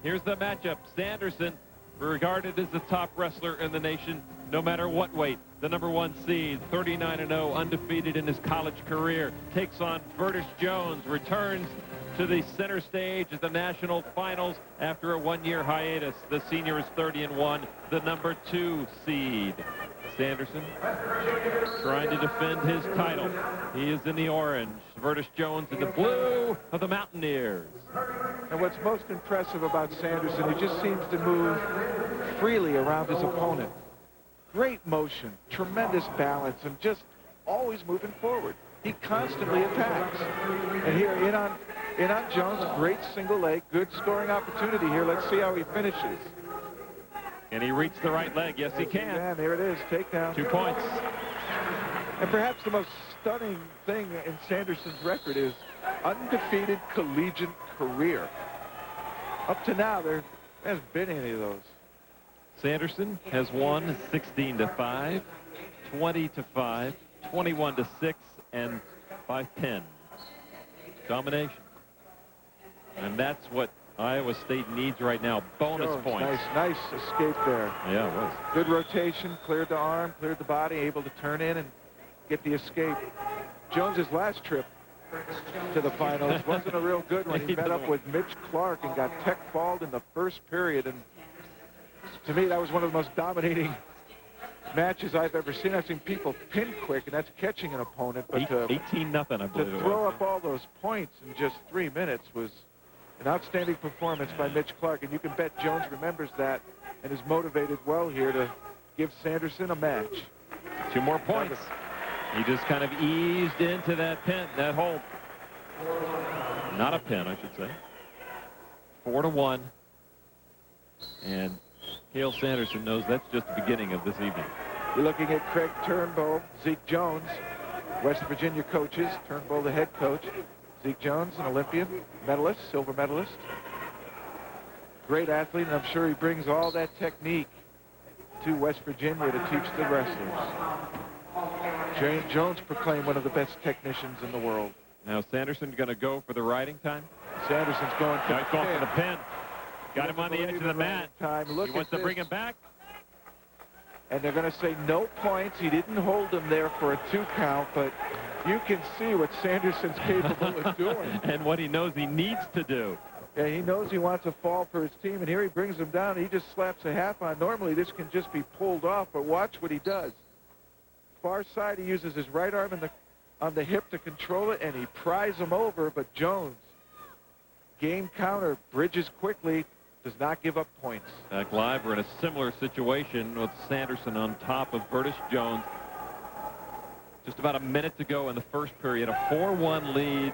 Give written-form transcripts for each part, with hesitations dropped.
Here's the matchup. Sanderson, regarded as the top wrestler in the nation, no matter what weight. The #1 seed, 39-0, undefeated in his college career, takes on Vertus Jones, returns to the center stage at the national finals after a one-year hiatus. The senior is 30-1, the #2 seed. Sanderson trying to defend his title. He is in the orange. Vertus Jones in the blue of the Mountaineers. And what's most impressive about Sanderson, he just seems to move freely around his opponent. Great motion, tremendous balance, and just always moving forward. He constantly attacks. And here, in on Jones, great single leg, good scoring opportunity here. Let's see how he finishes. Can he reach the right leg? Yes, he can. Yeah, there it is, takedown. 2 points. And perhaps the most stunning thing in Sanderson's record is undefeated collegiate career. Up to now, there hasn't been any of those. Sanderson has won 16-5, 20-5, 21-6, and 5-10. Domination. And that's what Iowa State needs right now. Bonus Jones, points. Nice escape there. Yeah, it was. Good rotation, cleared the arm, cleared the body, able to turn in and get the escape. Jones's last trip to the finals wasn't a real good one. He met up with Mitch Clark and got tech-balled in the first period. And to me, that was one of the most dominating matches I've ever seen. I've seen people pin quick, and that's catching an opponent. But 18-0, I believe it was. To throw up all those points in just 3 minutes was an outstanding performance by Mitch Clark, and you can bet Jones remembers that and is motivated well here to give Sanderson a match. 2 more points. He just kind of eased into that pin, that hole. Not a pin, I should say. 4-1. And Cael Sanderson knows that's just the beginning of this evening. You're looking at Craig Turnbull, Zeke Jones, West Virginia coaches. Turnbull, the head coach. Zeke Jones, an Olympian, medalist, silver medalist. Great athlete, and I'm sure he brings all that technique to West Virginia to teach the wrestlers. Jones proclaimed one of the best technicians in the world. Now Sanderson going to go for the riding time. Sanderson's going for the pin. Got him on the edge of the mat. He wants to bring him back. And they're going to say no points. He didn't hold him there for a 2 count, but you can see what Sanderson's capable of doing. And what he knows he needs to do. Yeah, he knows he wants a fall for his team, and here he brings him down. He just slaps a half on. Normally, this can just be pulled off, but watch what he does. Far side, he uses his right arm on the hip to control it, and he pries him over, but Jones, game counter, bridges quickly, does not give up points. Back live, we're in a similar situation with Sanderson on top of Vertus Jones. Just about a minute to go in the first period. A 4-1 lead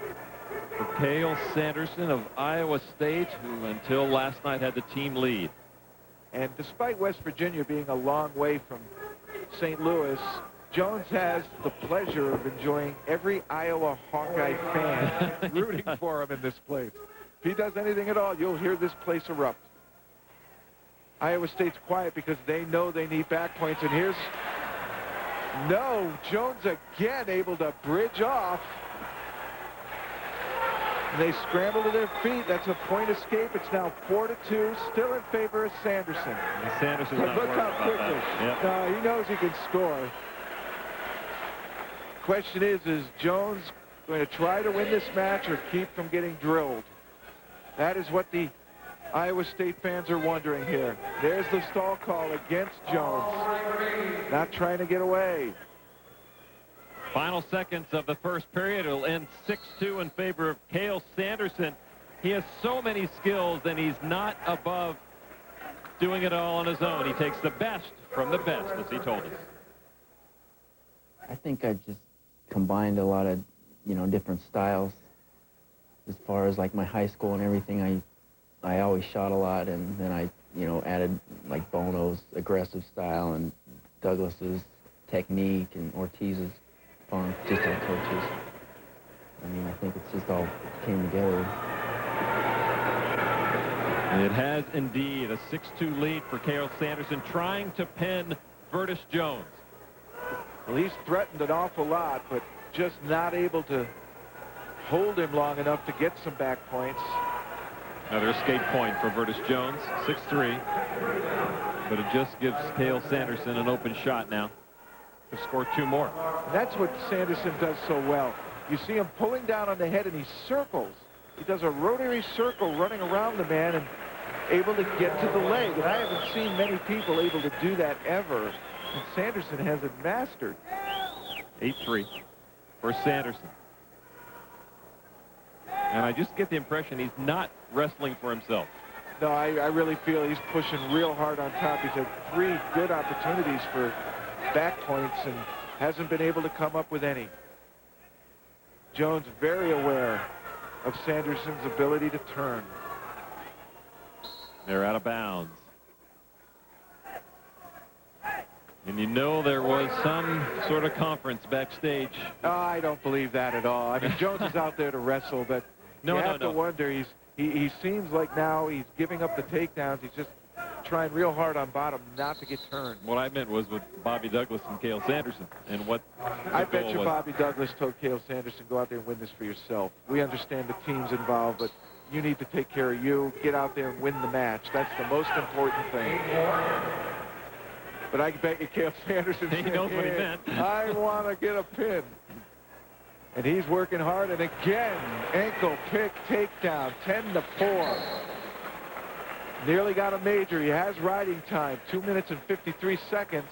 for Cael Sanderson of Iowa State, who until last night had the team lead. And despite West Virginia being a long way from St. Louis, Jones has the pleasure of enjoying every Iowa Hawkeye fan rooting for him in this place. If he does anything at all, you'll hear this place erupt. Iowa State's quiet because they know they need back points, and here's Jones again able to bridge off. And they scramble to their feet. That's a point escape. It's now 4-2, still in favor of Sanderson. And Sanderson's not look worried how about quickly. that. Yep. No, he knows he can score. Question is Jones going to try to win this match or keep from getting drilled? That is what the Iowa State fans are wondering here. There's the stall call against Jones. Not trying to get away. Final seconds of the first period. It'll end 6-2 in favor of Cael Sanderson. He has so many skills, and he's not above doing it all on his own. He takes the best from the best, as he told us. I think I just combined a lot of, different styles. As far as like my high school and everything, I always shot a lot, and then I, added like Bono's aggressive style and Douglas's technique and Ortiz's funk, just our coaches. I mean, I think it's just all came together. It has indeed a 6-2 lead for Cael Sanderson, trying to pin Vertus Jones. Well, he's threatened an awful lot, but just not able to hold him long enough to get some back points. Another escape point for Vertus Jones, 6-3. But it just gives Cael Sanderson an open shot now to score 2 more. That's what Sanderson does so well. You see him pulling down on the head, and he circles. He does a rotary circle running around the man and able to get to the leg. And I haven't seen many people able to do that ever. And Sanderson has it mastered. 8-3 for Sanderson. And I just get the impression he's not wrestling for himself. No, I really feel he's pushing real hard on top. He's had 3 good opportunities for back points and hasn't been able to come up with any. Jones very aware of Sanderson's ability to turn. They're out of bounds. And you know there was some sort of conference backstage. Oh, I don't believe that at all. I mean, Jones is out there to wrestle, but you have to wonder. He seems like now he's giving up the takedowns. He's just trying real hard on bottom not to get turned. What I meant was with Bobby Douglas and Cael Sanderson, and what I bet you Bobby Douglas told Cael Sanderson, go out there and win this for yourself. We understand the team's involved, but you need to take care of you. Get out there and win the match. That's the most important thing. But I bet you Cael Sanderson he knows what he meant. I want to get a pin. And he's working hard, and again, ankle pick takedown, 10-4. Nearly got a major. He has riding time, 2 minutes and 53 seconds.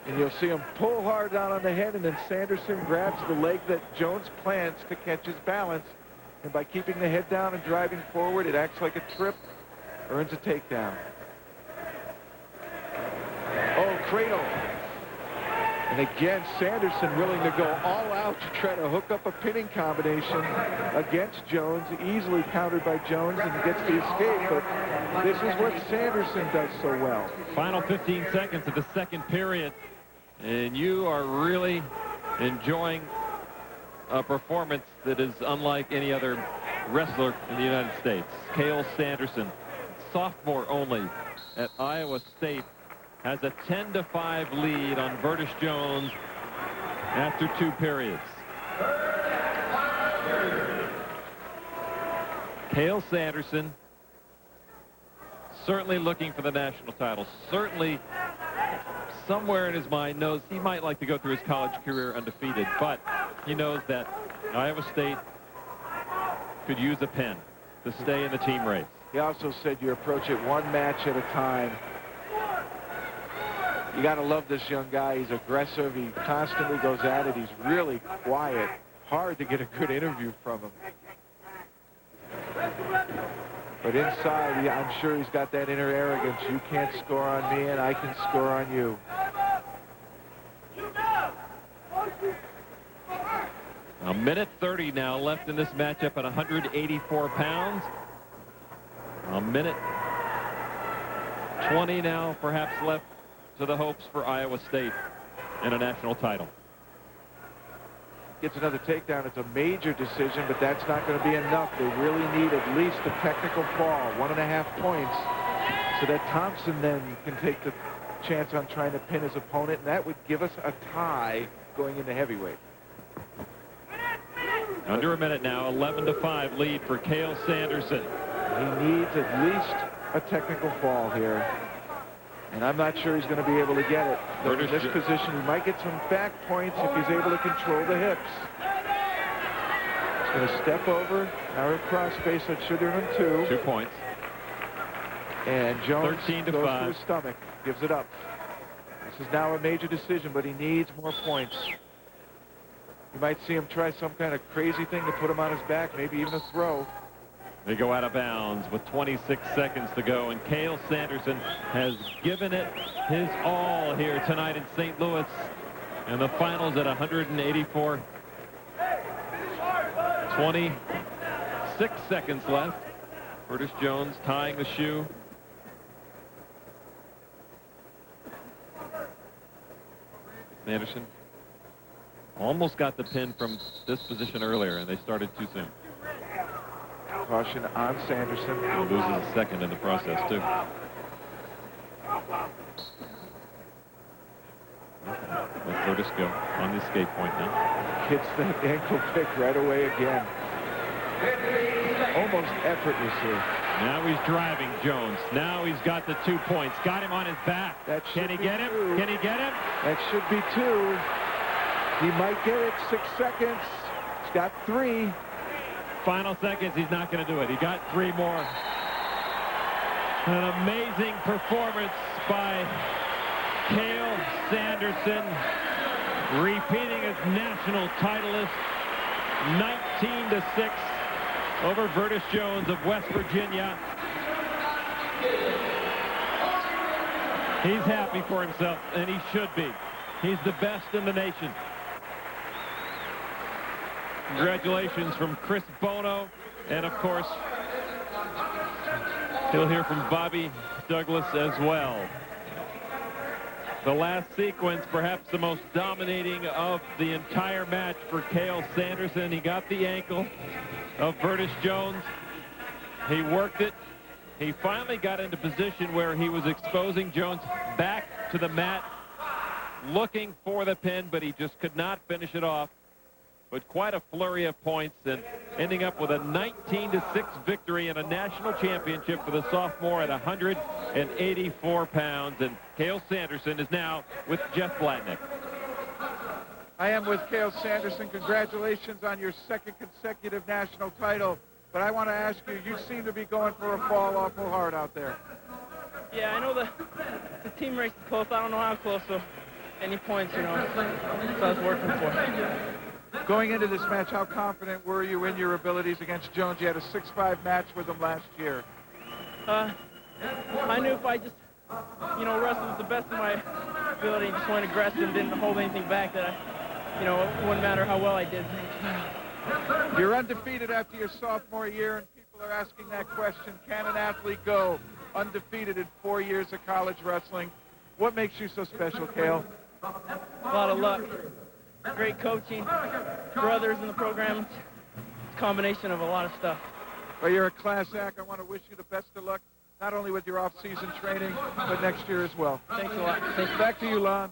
And you'll see him pull hard down on the head, and then Sanderson grabs the leg that Jones plants to catch his balance. And by keeping the head down and driving forward, it acts like a trip, earns a takedown. Oh, cradle. And again, Sanderson willing to go all out to try to hook up a pinning combination against Jones, easily countered by Jones, and gets the escape. But this is what Sanderson does so well. Final 15 seconds of the second period, and you are really enjoying a performance that is unlike any other wrestler in the United States. Cael Sanderson, sophomore only at Iowa State, has a 10-5 lead on Vertus Jones after 2 periods. Cael Sanderson certainly looking for the national title. Certainly somewhere in his mind knows he might like to go through his college career undefeated, but he knows that Iowa State could use a pin to stay in the team race. He also said you approach it 1 match at a time. You got to love this young guy. He's aggressive. He constantly goes at it. He's really quiet. Hard to get a good interview from him. But inside, I'm sure he's got that inner arrogance. You can't score on me, and I can score on you. A minute 30 now left in this matchup at 184 pounds. A minute 20 now perhaps left to the hopes for Iowa State in a national title. Gets another takedown. It's a major decision, but that's not going to be enough. They really need at least a technical fall, 1.5 points, so that Thompson then can take the chance on trying to pin his opponent, and that would give us a tie going into heavyweight. Under a minute now, 11-5 lead for Cael Sanderson. He needs at least a technical fall here. And I'm not sure he's going to be able to get it. But in this position, he might get some back points if he's able to control the hips. He's going to step over, narrow cross space that should earn him 2. 2 points. And Jones 13-5. goes to his stomach, gives it up. This is now a major decision, but he needs more points. You might see him try some kind of crazy thing to put him on his back, maybe even a throw. They go out of bounds with 26 seconds to go, and Cael Sanderson has given it his all here tonight in St. Louis. And the finals at 184. 26 seconds left. Vertus Jones tying the shoe. Sanderson almost got the pin from this position earlier, and they started too soon. Caution on Sanderson. He loses a second in the process, too. Let Vertus go on the escape point now. Hits the ankle pick right away again. Almost effortlessly. Now he's driving Jones. Now he's got the 2 points. Got him on his back. Can he get him? Can he get him? That should be 2. He might get it. 6 seconds. He's got 3. Final seconds. He's not going to do it. He got 3 more. An amazing performance by Cael Sanderson, repeating as national titleist, 19-6 over Vertus Jones of West Virginia. He's happy for himself, and he should be. He's the best in the nation. Congratulations from Chris Bono, and of course, he'll hear from Bobby Douglas as well. The last sequence, perhaps the most dominating of the entire match for Cael Sanderson. He got the ankle of Vertus Jones. He worked it. He finally got into position where he was exposing Jones back to the mat, looking for the pin, but he just could not finish it off. But quite a flurry of points, and ending up with a 19-6 victory in a national championship for the sophomore at 184 pounds. And Cael Sanderson is now with Jeff Blatnick. I am with Cael Sanderson. Congratulations on your 2nd consecutive national title. But I want to ask you, you seem to be going for a fall awful hard out there. Yeah, I know the team race is close. I don't know how close, so any points, that's what I was working for. Going into this match, how confident were you in your abilities against Jones? You had a 6-5 match with him last year. I knew if I just, wrestled with the best of my ability, just went aggressive, didn't hold anything back, that it wouldn't matter how well I did. You're undefeated after your sophomore year, and people are asking that question, can an athlete go undefeated in 4 years of college wrestling? What makes you so special, Cael? A lot of luck. Great coaching, brothers in the program. It's a combination of a lot of stuff. Well, you're a class act. I want to wish you the best of luck, not only with your off-season training, but next year as well. Thanks a lot. Back to you, Lon.